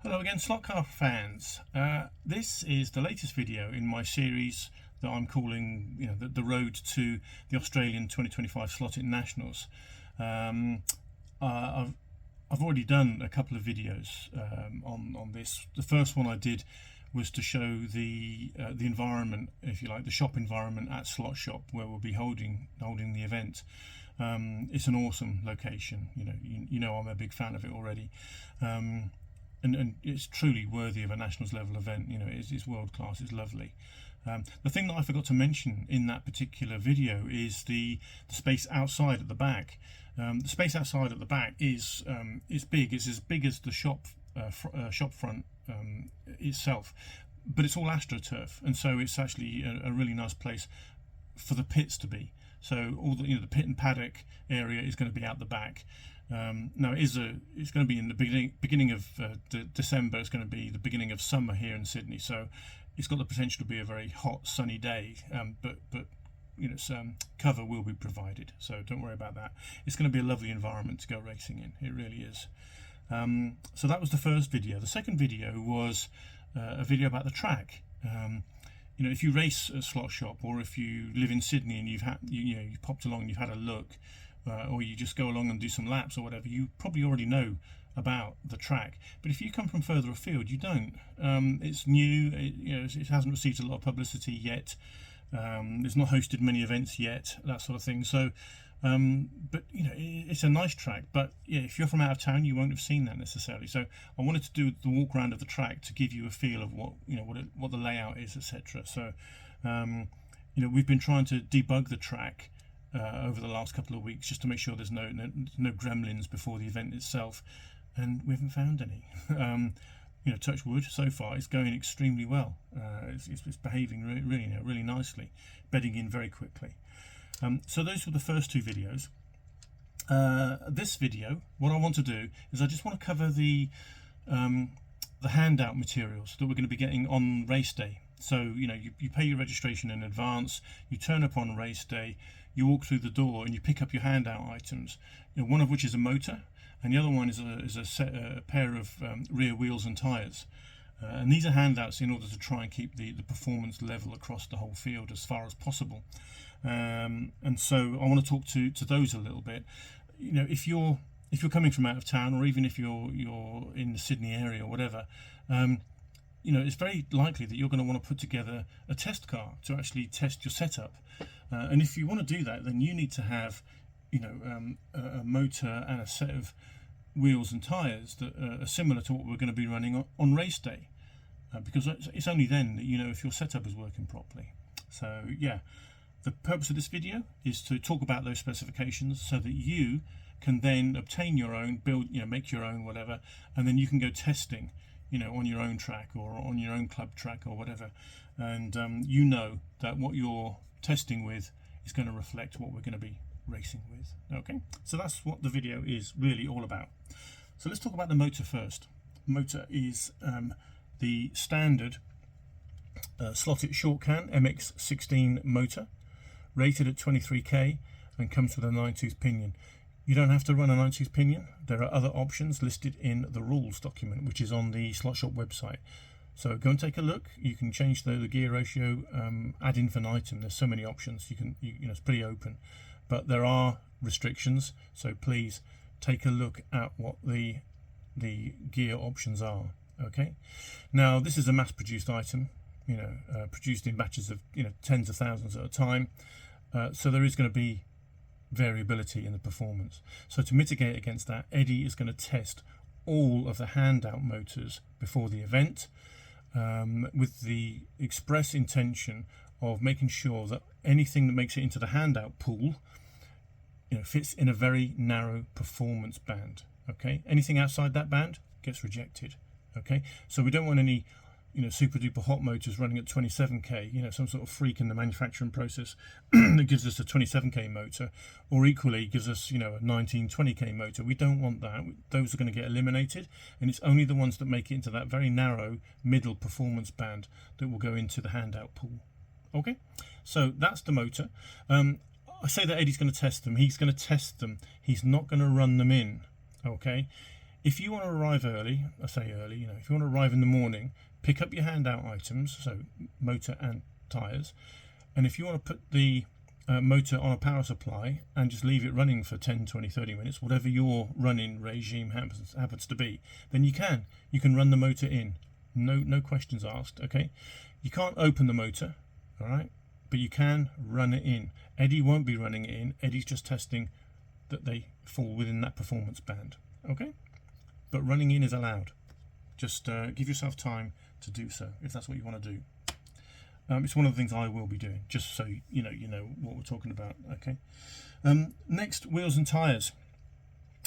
Hello again, slot car fans. This is the latest video in my series that I'm calling, the road to the Australian 2025 Slot.It Nationals. I've already done a couple of videos on this. The first one I did was to show the environment, if you like, the shop environment at Slot Shop, where we'll be holding the event. It's an awesome location. You know I'm a big fan of it already. And it's truly worthy of a nationals level event. It's world class. It's lovely. The thing that I forgot to mention in that particular video is the space outside at the back. The space outside at the back is big. It's as big as the shop front itself, but it's all AstroTurf, and so it's actually a really nice place for the pits to be. So all the pit and paddock area is going to be out the back. Now it's going to be in the beginning of December. It's going to be the beginning of summer here in Sydney, so it's got the potential to be a very hot, sunny day. But some cover will be provided, so don't worry about that. It's going to be a lovely environment to go racing in. It really is. So that was the first video. The second video was a video about the track. If you race at Slot Shop, or if you live in Sydney and you've popped along and you've had a look, or you just go along and do some laps or whatever, you probably already know about the track. But if you come from further afield, you don't. It's new. It hasn't received a lot of publicity yet. It's not hosted many events yet, that sort of thing. So, but it's a nice track. But yeah, if you're from out of town, you won't have seen that necessarily. So I wanted to do the walk around of the track to give you a feel of what the layout is, etc. So, we've been trying to debug the track over the last couple of weeks, just to make sure there's no gremlins before the event itself, and we haven't found any. Touch wood, so far it's going extremely well. It's behaving really nicely, bedding in very quickly. So those were the first two videos. This video, what I want to do is I just want to cover the handout materials that we're going to be getting on race day. So you pay your registration in advance, you turn up on race day, you walk through the door and you pick up your handout items, one of which is a motor, and the other one is a pair of rear wheels and tyres. And these are handouts in order to try and keep the performance level across the whole field as far as possible. And so I want to talk to those a little bit. If you're coming from out of town, or even if you're in the Sydney area or whatever, it's very likely that you're going to want to put together a test car to actually test your setup. And if you want to do that, then you need to have, a motor and a set of wheels and tyres that are similar to what we're going to be running on race day, because it's only then that you know if your setup is working properly. So yeah, the purpose of this video is to talk about those specifications so that you can then obtain your own, build, make your own, whatever, and then you can go testing, on your own track or on your own club track or whatever, and that what you're testing with is going to reflect what we're going to be racing with. Okay, so that's what the video is really all about. So let's talk about the motor first. Motor is the standard Slot.It short can MX16 motor, rated at 23k, and comes with a 9-tooth pinion. You don't have to run a 9-tooth pinion. There are other options listed in the rules document, which is on the Slot Shop website. So go and take a look. You can change the gear ratio ad infinitum. There's so many options. It's pretty open, but there are restrictions. So please take a look at what the gear options are. Okay. Now this is a mass-produced item. Produced in batches of tens of thousands at a time. So there is going to be variability in the performance. So to mitigate against that, Eddie is going to test all of the handout motors before the event, with the express intention of making sure that anything that makes it into the handout pool fits in a very narrow performance band. Okay, anything outside that band gets rejected. Okay, so we don't want any super duper hot motors running at 27k, some sort of freak in the manufacturing process that gives us a 27k motor, or equally gives us a 19-20k motor. We don't want that. Those are going to get eliminated, and it's only the ones that make it into that very narrow middle performance band that will go into the handout pool. Okay, so that's the motor. I say that Eddie's going to test them. He's going to test them. He's not going to run them in. Okay, If you want to arrive early, I say early, you know, if you want to arrive in the morning, pick up your handout items, so motor and tyres, and if you want to put the motor on a power supply and just leave it running for 10, 20, 30 minutes, whatever your running regime happens to be, then you can run the motor in. No questions asked, okay? You can't open the motor, all right, but you can run it in. Eddie won't be running it in. Eddie's just testing that they fall within that performance band, okay? But running in is allowed. Just give yourself time to do so if that's what you want to do. It's one of the things I will be doing, just so you know what we're talking about, okay? Next, wheels and tyres.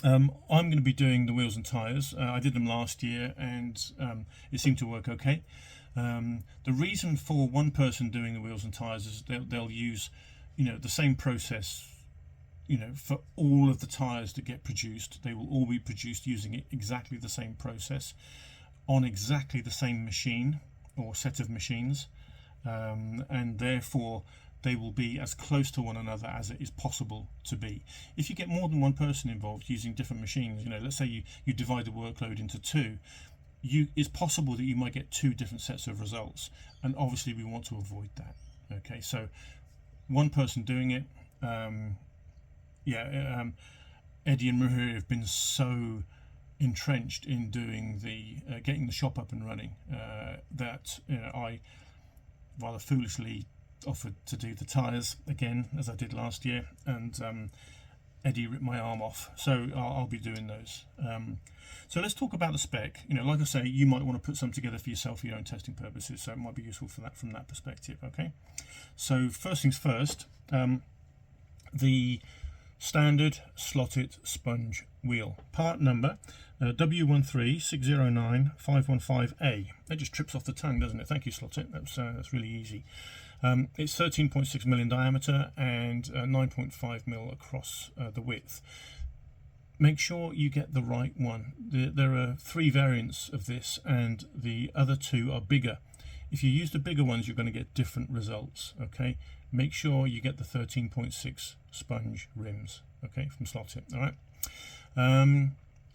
I'm going to be doing the wheels and tyres. I did them last year and it seemed to work okay. The reason for one person doing the wheels and tyres is they'll use, the same process, for all of the tyres that get produced. They will all be produced using exactly the same process on exactly the same machine or set of machines, and therefore they will be as close to one another as it is possible to be. If you get more than one person involved using different machines, let's say you divide the workload into two, it's possible that you might get two different sets of results, and obviously we want to avoid that. Okay, so one person doing it, Eddie and Maria have been so entrenched in doing the getting the shop up and running that I rather foolishly offered to do the tyres again, as I did last year, and Eddie ripped my arm off, so I'll be doing those. So let's talk about the spec. Like I say, you might want to put some together for yourself for your own testing purposes, so it might be useful for that from that perspective. Okay, so first things first, the standard Slot.It sponge wheel, part number W13609-515A. That just trips off the tongue, doesn't it? Thank you, Slot.It. That's really easy. It's 13.6mm in diameter and 9.5mm across the width. Make sure you get the right one. There are 3 variants of this, and the other 2 are bigger. If you use the bigger ones, you're going to get different results. Okay, make sure you get the 13.6 sponge rims. Okay, from Slot.It. All right.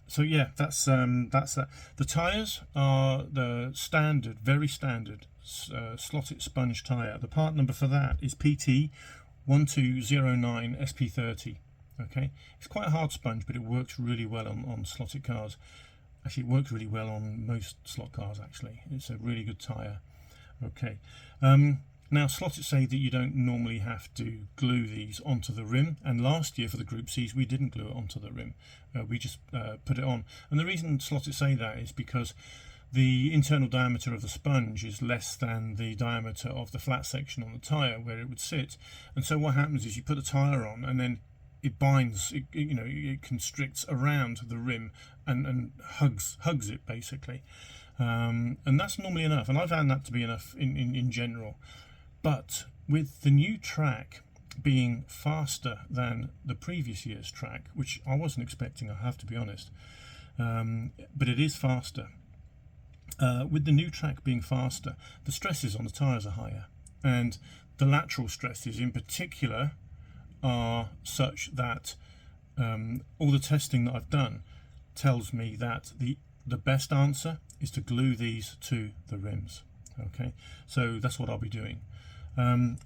So yeah, that's that. The tyres are the standard, very standard Slot.It sponge tyre. The part number for that is PT1209SP30. Okay, it's quite a hard sponge, but it works really well on Slot.It cars. Actually, it works really well on most slot cars. Actually, it's a really good tyre. Okay. Now, Slot.It say that you don't normally have to glue these onto the rim, and last year for the Group C's we didn't glue it onto the rim, we just put it on. And the reason Slot.It say that is because the internal diameter of the sponge is less than the diameter of the flat section on the tyre where it would sit, and so what happens is you put the tyre on and then it binds, it constricts around the rim and hugs it basically, and that's normally enough, and I've found that to be enough in general. But with the new track being faster than the previous year's track, which I wasn't expecting, I have to be honest, but it is faster. With the new track being faster, the stresses on the tyres are higher, and the lateral stresses in particular are such that all the testing that I've done tells me that the best answer is to glue these to the rims. Okay, so that's what I'll be doing.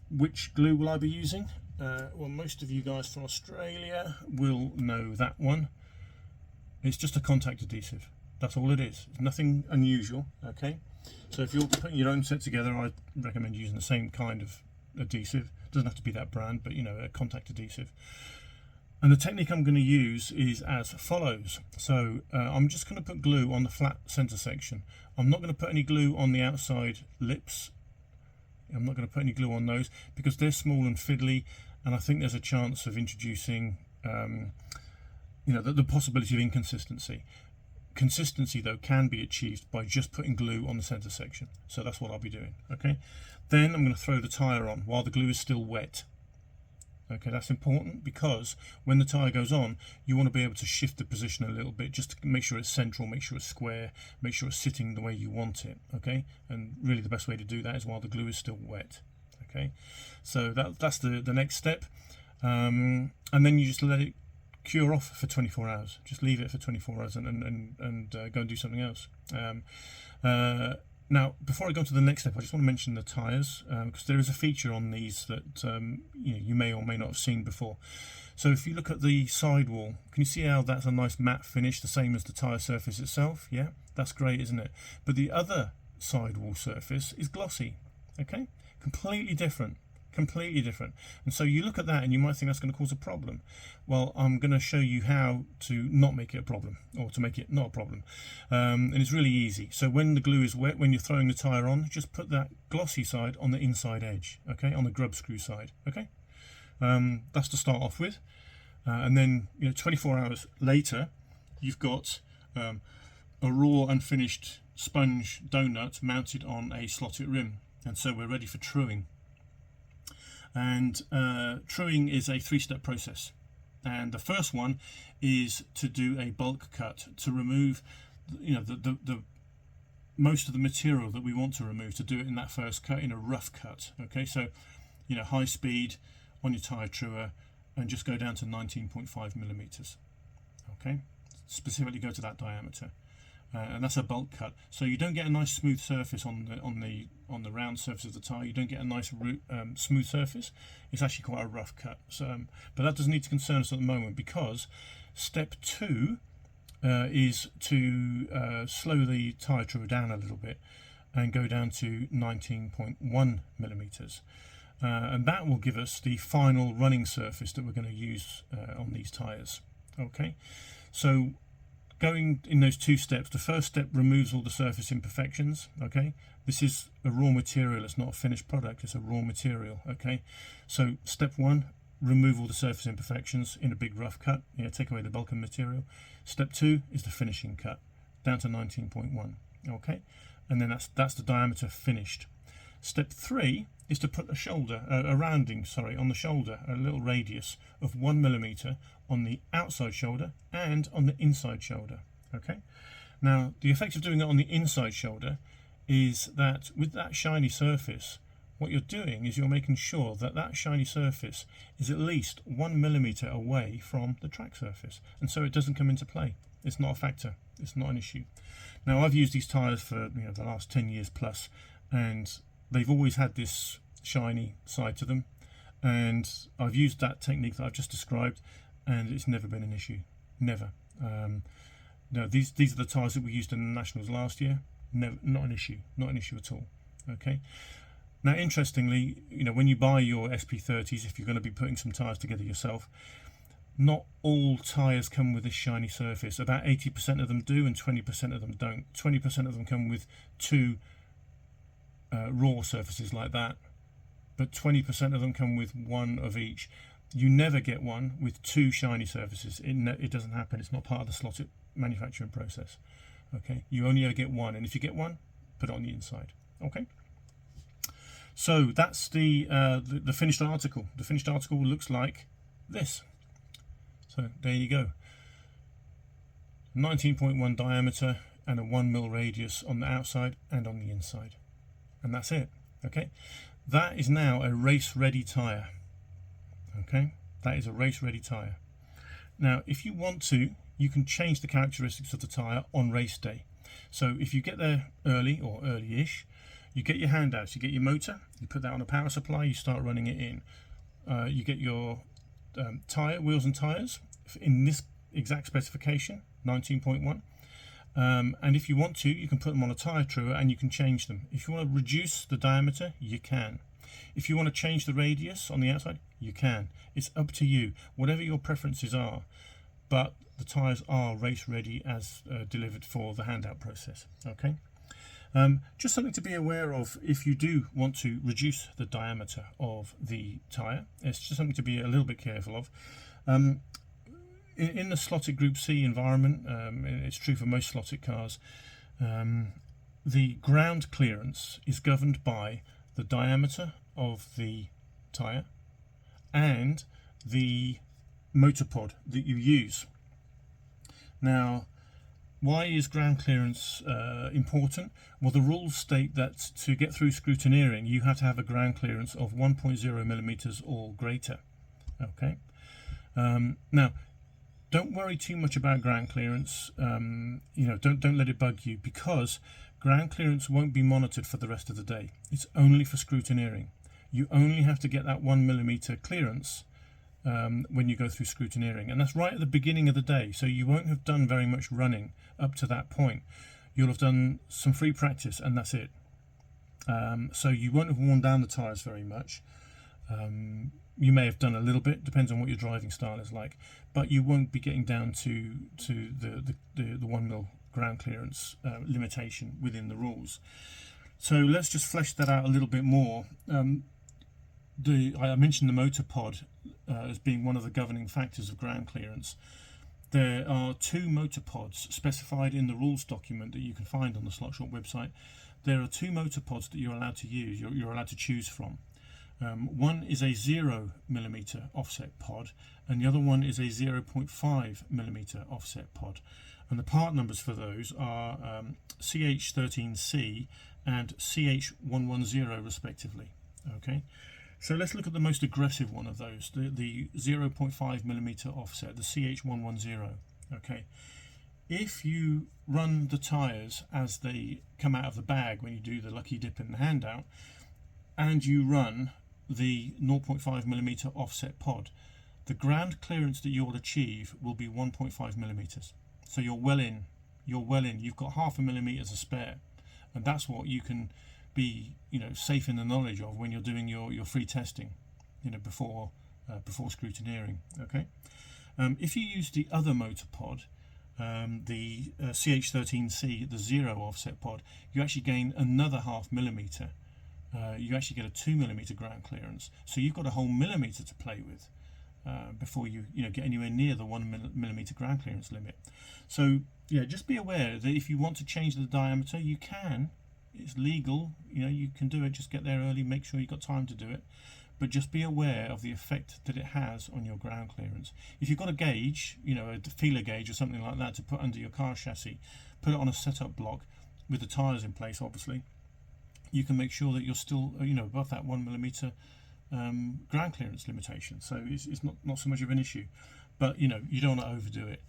Which glue will I be using? Well, most of you guys from Australia will know that one. It's just a contact adhesive. That's all it is. It's nothing unusual. Okay, so if you're putting your own set together, I recommend using the same kind of adhesive. It doesn't have to be that brand, but a contact adhesive. And the technique I'm going to use is as follows. So I'm just going to put glue on the flat center section. I'm not going to put any glue on the outside lips. I'm not going to put any glue on those because they're small and fiddly, and I think there's a chance of introducing the possibility of inconsistency. Consistency though can be achieved by just putting glue on the center section, so that's what I'll be doing. Okay, then I'm going to throw the tyre on while the glue is still wet. Okay, that's important because when the tyre goes on, you want to be able to shift the position a little bit just to make sure it's central, make sure it's square, make sure it's sitting the way you want it. Okay, and really the best way to do that is while the glue is still wet. Okay, so that's the next step, and then you just let it cure off for 24 hours. Just leave it for 24 hours and go and do something else. Now, before I go to the next step, I just want to mention the tyres, because there is a feature on these that you may or may not have seen before. So if you look at the sidewall, can you see how that's a nice matte finish, the same as the tyre surface itself? Yeah, that's great, isn't it? But the other sidewall surface is glossy, okay? Completely different. Completely different. And so you look at that and you might think that's going to cause a problem. Well, I'm going to show you how to not make it a problem, or to make it not a problem. And it's really easy. So when the glue is wet, when you're throwing the tyre on, just put that glossy side on the inside edge, okay, on the grub screw side, okay? That's to start off with. And then 24 hours later, you've got a raw unfinished sponge donut mounted on a slotted rim. And so we're ready for truing. And truing is a 3-step process, and the first one is to do a bulk cut to remove the most of the material that we want to remove, to do it in that first cut, in a rough cut. Okay, so high speed on your tyre truer and just go down to 19.5 millimeters. Okay, specifically go to that diameter. And that's a bulk cut, so you don't get a nice smooth surface on the round surface of the tyre. You don't get a nice smooth surface. It's actually quite a rough cut. So, but that doesn't need to concern us at the moment, because step 2 is to slow the tyre truer down a little bit and go down to 19.1 millimeters, and that will give us the final running surface that we're going to use on these tyres. Okay, so going in those 2 steps, the first step removes all the surface imperfections. Okay, this is a raw material, it's not a finished product, it's a raw material. Okay, so step 1, remove all the surface imperfections in a big rough cut, take away the bulk of material. Step 2 is the finishing cut, down to 19.1. okay, and then that's the diameter finished. Step 3 is to put a rounding on the shoulder, a little radius of 1 millimeter on the outside shoulder and on the inside shoulder. Okay, now the effect of doing it on the inside shoulder is that with that shiny surface, what you're doing is you're making sure that that shiny surface is at least 1 millimeter away from the track surface, and so it doesn't come into play. It's not a factor, it's not an issue. Now, I've used these tyres for the last 10 years plus, and they've always had this shiny side to them, and I've used that technique that I've just described, and it's never been an issue. Never. No, these are the tyres that we used in the Nationals last year. Never, not an issue at all. Okay. Now, interestingly, when you buy your SP30s, if you're going to be putting some tyres together yourself, not all tyres come with this shiny surface. About 80% of them do, and 20% of them don't. 20% of them come with 2 raw surfaces like that, but 20% of them come with 1 of each. You never get one with 2 shiny surfaces. It doesn't happen. It's not part of the Slot.It manufacturing process. Okay, you only ever get 1, and if you get 1, put it on the inside. Okay, so that's the finished article. The finished article looks like this. So there you go, 19.1 diameter and a 1 mil radius on the outside and on the inside, and that's it. Okay, that is now a race ready tyre. Okay, that is a race ready tyre. Now, if you want to, you can change the characteristics of the tyre on race day. So if you get there early or early-ish, you get your handouts, you get your motor, you put that on a power supply, you start running it in. You get your wheels and tyres in this exact specification, 19.1. And if you want to, you can put them on a tyre truer and you can change them. If you want to reduce the diameter, you can. If you want to change the radius on the outside, you can. It's up to you, whatever your preferences are. But the tyres are race ready as delivered for the handout process. Okay. Just something to be aware of if you do want to reduce the diameter of the tyre. It's just something to be a little bit careful of. In the Slot.It Group C environment, it's true for most Slot.It cars, the ground clearance is governed by the diameter of the tyre and the motor pod that you use. Now, why is ground clearance important? Well, the rules state that to get through scrutineering, you have to have a ground clearance of 1.0 millimeters or greater. Okay. Now, don't worry too much about ground clearance. Don't let it bug you, because ground clearance won't be monitored for the rest of the day. It's only for scrutineering. You only have to get that 1mm clearance when you go through scrutineering, and that's right at the beginning of the day. So you won't have done very much running up to that point. You'll have done some free practice, and that's it. So you won't have worn down the tyres very much. You may have done a little bit, depends on what your driving style is like, but you won't be getting down to the 1mm ground clearance limitation within the rules. So let's just flesh that out a little bit more. I mentioned the motor pod as being one of the governing factors of ground clearance. There are 2 motor pods specified in the rules document that you can find on the Slot.Shop website. There are 2 motor pods that you're allowed to use, you're allowed to choose from. One is a 0mm offset pod, and the other one is a 0.5mm offset pod. And the part numbers for those are CH13C and CH110 respectively. Okay, so let's look at the most aggressive one of those, the 0.5mm offset, the CH110. Okay, if you run the tyres as they come out of the bag when you do the lucky dip in the handout, and you run the 0.5mm offset pod, the ground clearance that you'll achieve will be 1.5mm. So you're well in. You've got 0.5 millimeters to spare, and that's what you can be, safe in the knowledge of when you're doing your free testing, before scrutineering. Okay. If you use the other motor pod, the CH13C, the 0 offset pod, you actually gain another 0.5 millimeter. You actually get a 2mm ground clearance, so you've got a whole millimeter to play with before you get anywhere near the 1mm ground clearance limit. So yeah, just be aware that if you want to change the diameter, you can. It's legal, you can do it. Just get there early, make sure you've got time to do it, but just be aware of the effect that it has on your ground clearance. If you've got a gauge, a feeler gauge or something like that to put under your car chassis, put it on a setup block with the tyres in place, obviously. You can make sure that you're still above that 1mm ground clearance limitation, so it's not so much of an issue. But you don't want to overdo it.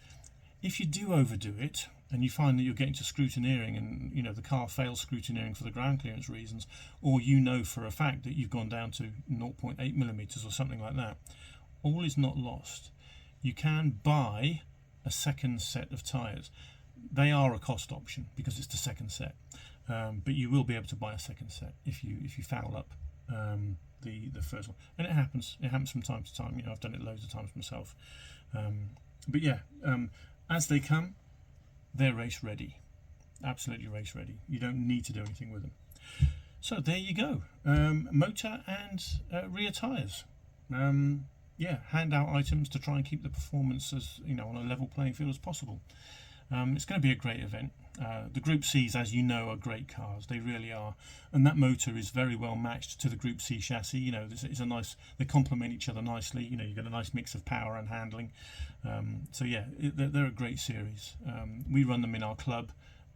If you do overdo it and you find that you're getting to scrutineering and the car fails scrutineering for the ground clearance reasons, or for a fact that you've gone down to 0.8mm or something like that, all is not lost. You can buy a second set of tyres. They are a cost option because it's the second set. But you will be able to buy a second set if you foul up the first one, and it happens from time to time. I've done it loads of times myself. But yeah, as they come, they're race ready, absolutely race ready. You don't need to do anything with them. So there you go, motor and rear tyres. Yeah, handout items to try and keep the performance as on a level playing field as possible. It's going to be a great event. The Group C's, as you know, are great cars. They really are, and that motor is very well matched to the Group C chassis. It's a nice. They complement each other nicely. You get a nice mix of power and handling. So yeah, they're a great series. We run them in our club,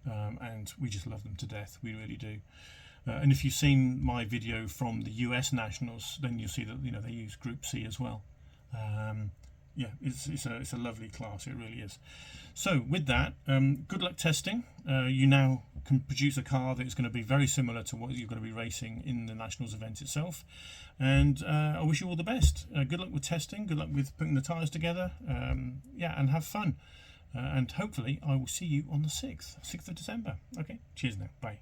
and we just love them to death. We really do. And if you've seen my video from the US Nationals, then you'll see that they use Group C as well. Yeah, it's a lovely class, it really is. So with that, good luck testing. You now can produce a car that is going to be very similar to what you're going to be racing in the Nationals event itself. And I wish you all the best. Good luck with testing, good luck with putting the tyres together. Yeah, and have fun. And hopefully I will see you on the 6th of December. Okay, cheers now, bye.